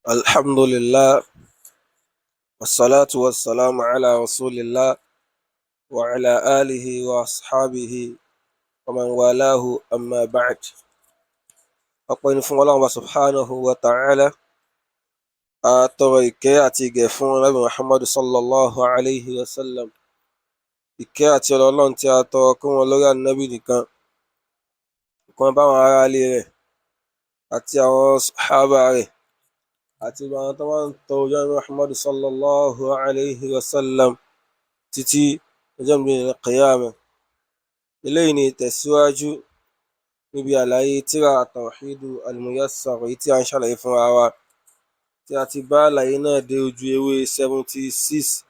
الحمد لله والصلاة والسلام على رسول الله وعلى آله وأصحابه ومن والاه أما بعد. أقول فún Ọlọ́run subhanahu wa ta'ala, àtọrọ ìkẹ́ àti ìgẹ̀ fún Ànábì Muhammad sallallahu alayhi wa sallam. Ìkẹ́ àti Ọlọ́run tí a tọrọ kí wọn lórí Ànábì nìkan, kí bá àwọn ará ilé rẹ̀ àti àwọn sàhábà rẹ̀ àti àwọn tó máa ń tọ ojú Ànábì Muhammad sallallahu alayhi wa sallam títí ọjọ́ ìgbéǹde qiyamah. Eléyìí ni ìtẹ̀síwájú níbi àlàyé tírà Tawhid al-Muyassar èyí tí a ń ṣàlàyé fúnra wa, tí a ti bá àlàyé náà dé ojú ewé 76,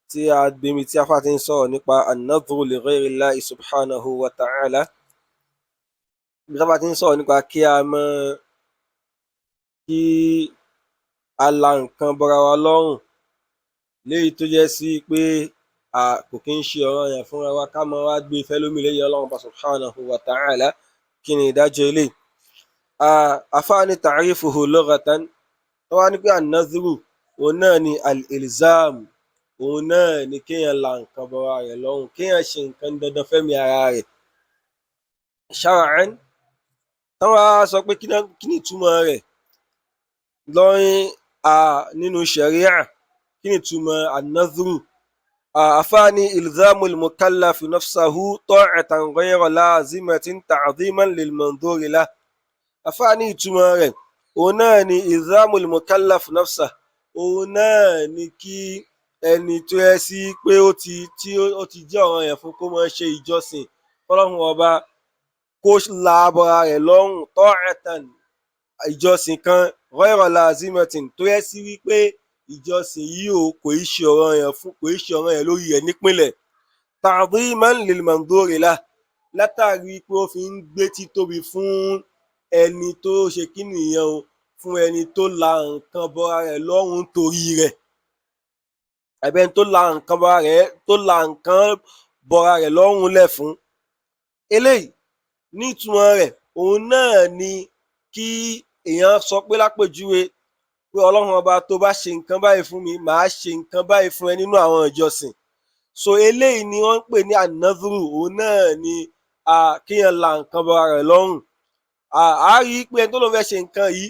tí a gbémi tí afá ti ń sọ̀rọ̀ nípa an-nadhru li ghayri Allahi subhanahu wa ta'ala. Bí afá ti ń sọ̀rọ̀ nípa kí a la nǹkan bọra wa lọ́rùn, léyìí tó jẹ́ sí pé kò kí ń ṣe ọ̀ranyàn fúnra wa ká máa wá gbé fẹ́lómi lẹ́yìn Ọlọ́run subhanahu wa ta'ala. Kí ni ìdájọ́ eléyìí? Àfáà ní ta'rifuhu lughatan, tó wá ní pé an-nadhru òun náà ni al-ilzam, òun náà ni kéèyàn la nǹkan bọra rẹ̀ lọ́rùn, kéèyàn ṣe nǹkan dandan fẹ́mi ara rẹ̀. Shar'an, táwọn á sọ pé kí ni ìtumọ̀ rẹ̀ nínú sharia, kí ni ìtumọ̀ an-nadhru? Àfáàní ilzamul mukallafi nafsahu ta'atan ghayra lazimatin ta'dhiman lil mandhuri lah. Àfáàní ìtumọ̀ rẹ̀ òun náà ni ilzamul mukallafi nafsahu, òun náà ni kí ẹni tó yẹ sí pé ó ti jẹ́ ọ̀ranyàn fún kó máa ṣe ìjọsìn fọ́lọ́run ọba, kó la bọra rẹ̀ lọ́rùn ta'atan, ìjọsìn kan ghayra lazimatin, tó yẹ sí wípé ìjọsìn yìí kò í ṣe ọ̀ranyàn lórí rẹ̀ nípìnlẹ̀, ta'dhiman lil mandhuri lah, látàrí pé ó fi ń gbé títóbi fún ẹni tó ṣe kí nìyẹn fún ẹni tó la nǹkan bọra rẹ̀ lọ́rùn torí rẹ̀, àbí ẹni tó la nǹkan bọra rẹ̀ lọ́rùn lẹ̀ fún. Eléyìí ní ìtumọ̀ rẹ̀ òun náà ni kí èèyàn sọ pé lápèjúwe pé Ọlọ́run ọba, tó bá ṣe nǹkan báyìí fún mi, màá ṣe nǹkan báyìí fún ẹ nínú àwọn ìjọsìn. So eléyìí ni wọ́n ń pè ní an-nadhru, òun náà ni kéèyàn la nǹkan bọra rẹ̀ lọ́rùn. A rí i pé ẹni tó lóun fẹ́ ṣe nǹkan yìí,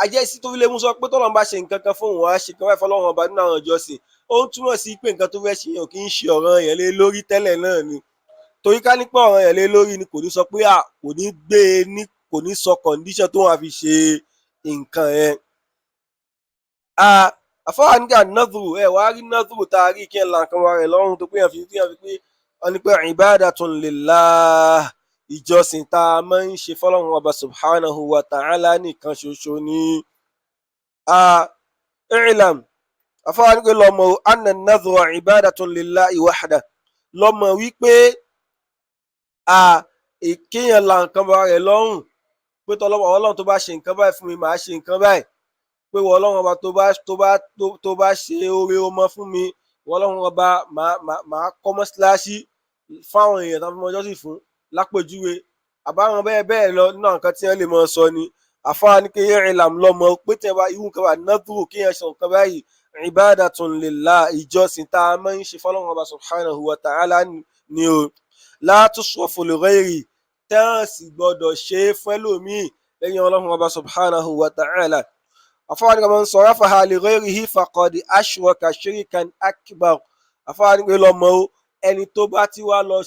ajẹ́sí tó fi lè mú sọ pé tọ́lọ́run bá ṣe nǹkan kan fún òun, á ṣe nǹkan báyìí fọ́lọ́run ọba nínú àwọn ìjọsìn, ó ń túmọ̀ sí pé nǹkan tó fẹ́ ṣe yẹn kì í ṣe ọ̀ranyàn lé lórí tẹ́lẹ̀ náà ni. Torí ká ní pé ọ̀ranyàn lé lórí ni, kò ní sọ pé kò ní sọ condition tó wà fi ṣe nǹkan yẹn. Àfáà ní an-nadhru, wàá rí nadhru tá a rí kí ẹ la nǹkan bọra rẹ̀ lọ́rùn, tó pé yẹn fi pé wọ́n ní pé ibadatun lillah, ìjọsìn tá a máa ń ṣe fọ́lọ́run ọba subhanahu wa ta'ala nìkan ṣoṣo ni. I'lam, àfáà ní pé lọ́mọ anna an-nadhra ibadatun lillahi wahda, lọ́mọ wípé kéèyàn la nǹkan bọra rẹ̀ lọ́rùn, pé Ọlọ́run tó bá ṣe nǹkan báyìí fún mi, màá ṣe nǹkan báyìí. Pé wọ́n Ọlọ́run ọba tó bá ṣe oore ọmọ fún mi, wọ́n Ọlọ́run ọba màá kọ́ mọ́ṣáláṣí fáwọn èèyàn tó fi mọ́ jọ́sìn fún, lápèjúwe, àbáwọn bẹ́ẹ̀ bẹ́ẹ̀ lọ nínú nǹkan tí wọ́n lè mọ sọ ni. Àfáà ní pé i'lam, lọ́mọ pé tí wọ́n bá irú nǹkan bá nadhru, kéèyàn ṣe nǹkan báyìí, ibadatun lillah, ìjọsìn tá a máa ń ṣe fọ́lọ́run ọba subhanahu wa ta'ala ni o. La tusrafu li ghayri, tẹ́wọ̀n sì gbọ́dọ̀ ṣe é fún ẹlòmíì lẹ́yìn Ọlọ́run ọba subhanahu wa ta'ala. Àfáà ní pé man sarafaha li ghayrihi faqad ashraka shirkan akbar. Àfáà ní pé lọ́mọ ẹni tó bá ti wá lọ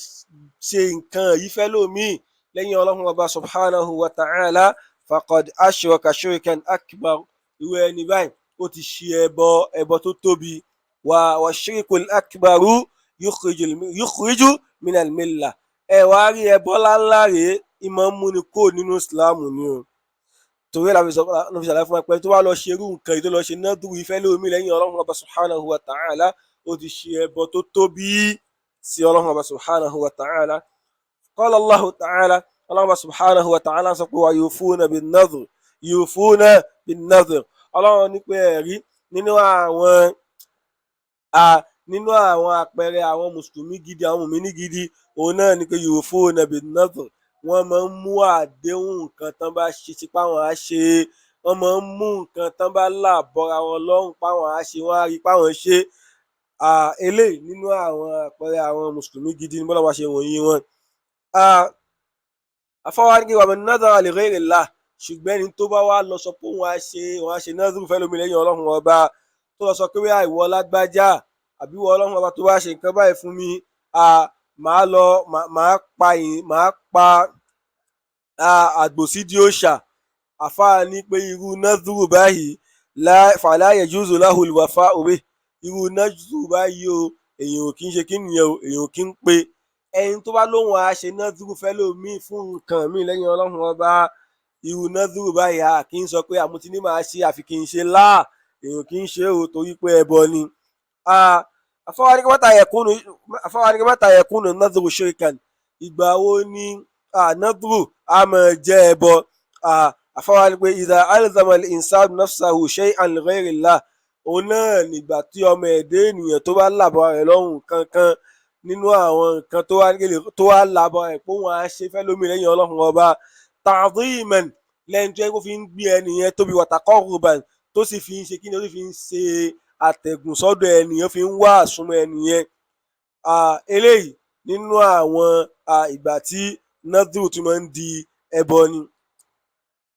ṣe nǹkan yìí fẹ́lòmíì lẹ́yìn Ọlọ́run ọba subhanahu wa ta'ala, faqad ashraka shirkan akbar, irú ẹni báyìí ó ti ṣe ẹbọ tó tóbi. wa shirkul akbaru yukhriju minal millah. Wá rí ẹbọ láńlá rèé, ìmọ̀ ń múni kó nínú ìsìláàmù ni o. Torí ẹ̀ la fi ṣàlàyé fún wa pé tó wá lọ ṣe irú nǹkan yìí, tó lọ ṣe nadhru ìfẹ́ lómi lẹ́yìn Ọlọ́run ọba subhanahu wa ta'ala, ó ti ṣe ẹbọ tó tóbi sí Ọlọ́run ọba subhanahu wa ta'ala. Qala Allahu ta'ala, Ọlọ́run ọba subhanahu wa ta'ala sọ pé wa yufuna bin nadhr. Ọlọ́run ní pé ẹ̀rí nínú àwọn àpẹẹrẹ àwọn mùsùlùmí gidi, àwọn mùmínì gidi, òun náà ni pé yufuna bin nadhr, wọ́n máa ń mú àdéhùn nǹkan tán bá ṣe sípá wọn á ṣe, wọ́n máa ń mú nǹkan tán bá là bọ́ra wọn lọ́rùn páwọn á ṣe, wọ́n á rí páwọn ṣe. Eléyìí nínú àwọn àpẹẹrẹ àwọn mùsùlùmí gidi ní bọ́lá wa ṣe ròyìn wọn. Àfáwá ní wa man nadhara li ghayri Allah, ṣùgbọ́n ẹni tó bá wá lọ sọ pé òun á ṣe nadhru fẹ́lómi lẹ́yìn ọlọ́run ọba, tó lọ sọ pé ìwọ lágbájá àbí ìwọ ọlọ́run ọba tó bá ṣe nǹkan báyìí fún mi, màá pa àgbò sídìí òòṣà. Àfáà ní pé irú nadhru báyìí fala yajuzu lahul wafa'u bih, irú nadhru báyìí o èèyàn ò kí ń ṣe kí nìyẹn o, èèyàn ò kí ń pe ẹni tó bá lóhùn á ṣe nadhru fẹ́lómi fún nǹkan míì lẹ́yìn ọlọ́run ọba. Irú nadhru báyìí kì í sọ pé àmúti ní màá ṣe àfi kì í ṣe èèyàn kì í ṣe o torí pé ẹbọ ni. Àfáwá ní mata yakunu nadhru shirkan, ìgbà wo ni nadhru á máa jẹ́ ẹbọ. Àfáwá ní pé idha alzama al-insanu nafsahu shay'an li ghayri Allah, òun náà nígbà tí ọmọ ẹ̀dẹ́ ènìyàn tó bá làbọ̀ rẹ̀ lọ́rùn kankan nínú àwọn nǹkan tó wá làbọ̀ rẹ̀ pé òun á ṣe fẹ́lómi lẹ́yìn ọlọ́run ọba, ta'dhiman, lẹ́yìn tó yẹ kó fi ń gbé ẹnìyẹn tóbi, wa taqarruban, tó sì fi ń ṣe kí ni, ó sì fi ń ṣe àtẹ̀gùn sọ́dọ̀ ẹnìyẹn, fi ń wá àsúnmọ́ ẹnìyẹn. Eléyìí nínú àwọn ìgbà tí nadhru ti máa ń di ẹbọ ni.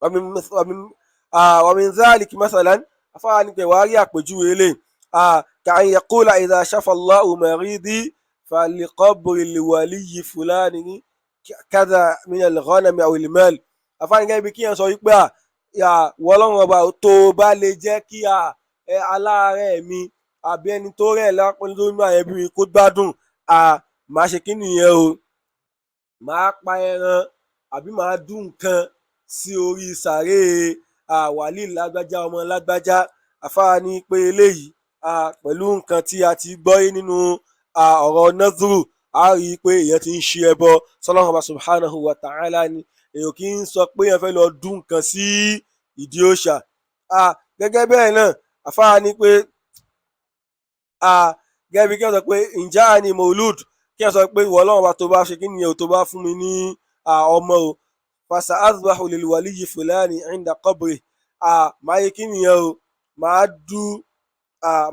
Wa min dhalik mathalan, afáwa ní pé wàá rí àpèjúwe eléyìí, ka an yaqula idha shafa Allahu maridi faliqabri liwaliyyi fulani kadha min al-ghanami aw al-mal. Àfáà ní gẹ́gẹ́ bí kíyàn sọ wípé wọ́lọ́run ọba tó bá lè jẹ́ kí aláàárẹ̀ mi àbí ẹni tó rẹ̀ lápẹ́lẹ́ tó nínú àyẹ̀bí mi kó gbádùn, màá ṣe kí nìyẹn o, màá pa ẹran àbí màá dún nǹkan sí orí sàárè wàlí lágbájá ọmọ lágbájá. Àfáà ní pé eléyìí pẹ̀lú nǹkan tí a ti gbọ́ nínú ọ̀rọ̀ nadhru, a rí i pé èèyàn ti ń ṣe ẹbọ sọ́lọ́run ọba subhanahu wa ta'ala ni. Èèyàn kì í sọ pé èèyàn fẹ́ lọ dún nǹkan sí ìdí òòṣà. Gẹ́gẹ́ bẹ́ẹ̀ náà, àfáà ní pé gẹ́gẹ́ bí kí wọ́n sọ pé ǹjẹ́ ni maulud, kí wọ́n sọ pé ìwọ ọlọ́run ọba tó bá ṣe kí nìyẹn o, tó bá fún mi ní ọmọ o, fasa azbahu lil waliyyi fulani inda qabri, máa yẹ kí nìyẹn o,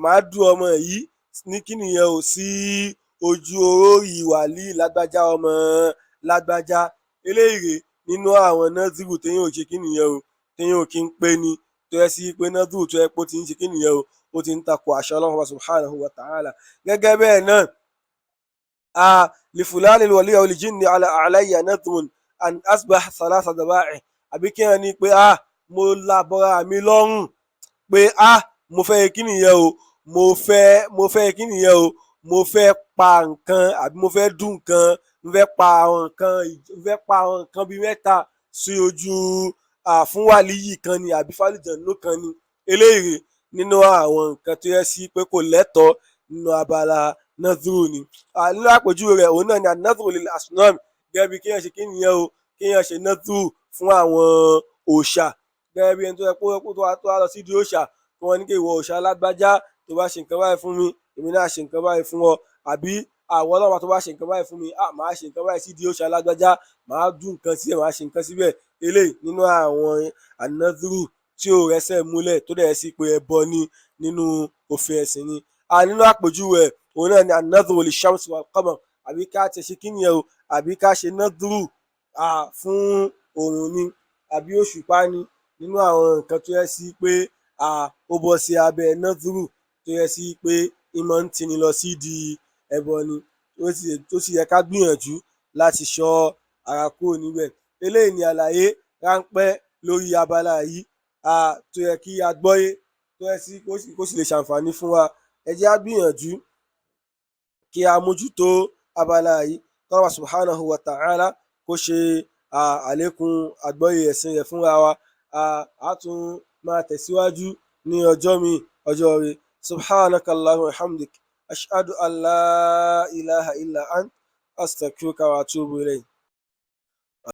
máa dú ọmọ yìí ní kí nìyẹn o sí ojú orórì wàlí lágbájá ọmọ lágbájá. Eléyìí nínú àwọn nadhru téèyàn ò ṣe kí nìyẹn o, téèyàn ò kí ń pé ni, tó yẹ sí pé nadhru tó yẹ pé ó ti ń ṣe kí nìyẹn o, ó ti ń takò àṣẹ ọlọ́run subhanahu wa ta'ala. Gẹ́gẹ́ bẹ́ẹ̀ náà, li fulani al-wali aw li jinni alayya nadhrun an asbah thalatha daba'i, àbí kí wọ́n ní pé mo labọ́ra mi lọ́rùn pé mo fẹ́ kí nìyẹn o, mo fẹ́ kí nìyẹn o, mo fẹ́ pa nǹkan àbí mo fẹ́ dún nǹkan, mo fẹ́ pa àwọn nǹkan bíi mẹ́ta sí ojú fún wàlíyì kan ni àbí fálìjànnú kan ni. Eléyìí nínú àwọn nǹkan tó yẹ sí pé kò lẹ́tọ̀ọ́ nínú abala nadhru ni. Nínú àpèjúwe rẹ̀ òun náà ni an-nadhru lil asnam, gẹ́gẹ́ bí kéèyàn ṣe kí nìyẹn o, kéèyàn ṣe nadhru fún àwọn òòṣà. Gẹ́gẹ́ bí ẹni tó yẹ kó wá lọ sídìí òòṣà, kí wọ́n ní kí ìwọ òòṣà lágbájá tó bá ṣe nǹkan báyìí fún mi, èmi náà ṣe nǹkan báyìí fún ọ, àbí àwọn ọlọ́run tó bá ṣe nǹkan báyìí fún mi, màá ṣe nǹkan báyìí sídìí òòṣà lágbájá, màá dún nǹkan síbẹ̀, màá ṣe nǹkan síbẹ̀. Eléyìí nínú àwọn an-nadhru tí ò rẹ́sẹ̀ múlẹ̀ tó dẹ̀ sí pé ẹbọ ni nínú òfin ẹ̀sìn ni. Nínú àpèjúwe òun náà ni an-nadhru lish-shamsi wal-qamar, àbí ká ti ṣe kí nìyẹn o, àbí ká ṣe nadhru fún òòrùn ni àbí òṣùpá ni. Nínú àwọn nǹkan tó yẹ sí pé ó bọ́ sí abẹ́ nadhru tó yẹ sí pé ìmọ̀ ń tini lọ sídìí ẹbọ ni, tó sì yẹ ká gbìyànjú láti ṣọ́ ara kúrò níbẹ̀. Eléyìí ni àlàyé ráńpẹ́ lórí abala yìí tó yẹ kí a gbọ́yé, tó yẹ sí kó sì lè ṣàǹfààní fún wa. Ẹ jẹ́ á gbìyànjú kí a mójútó abala yìí, k'Allah subhanahu wa ta'ala kó ṣe àlékún àgbọ́yé ẹ̀sìn rẹ̀ fúnra wa. A tún máa tẹ̀síwájú ní ọjọ́ mi, ọjọ́ rẹ̀. Subhanaka Allahumma wa hamdik, ashhadu an la ilaha illa ant, astaghfiruka wa atubu ilayk.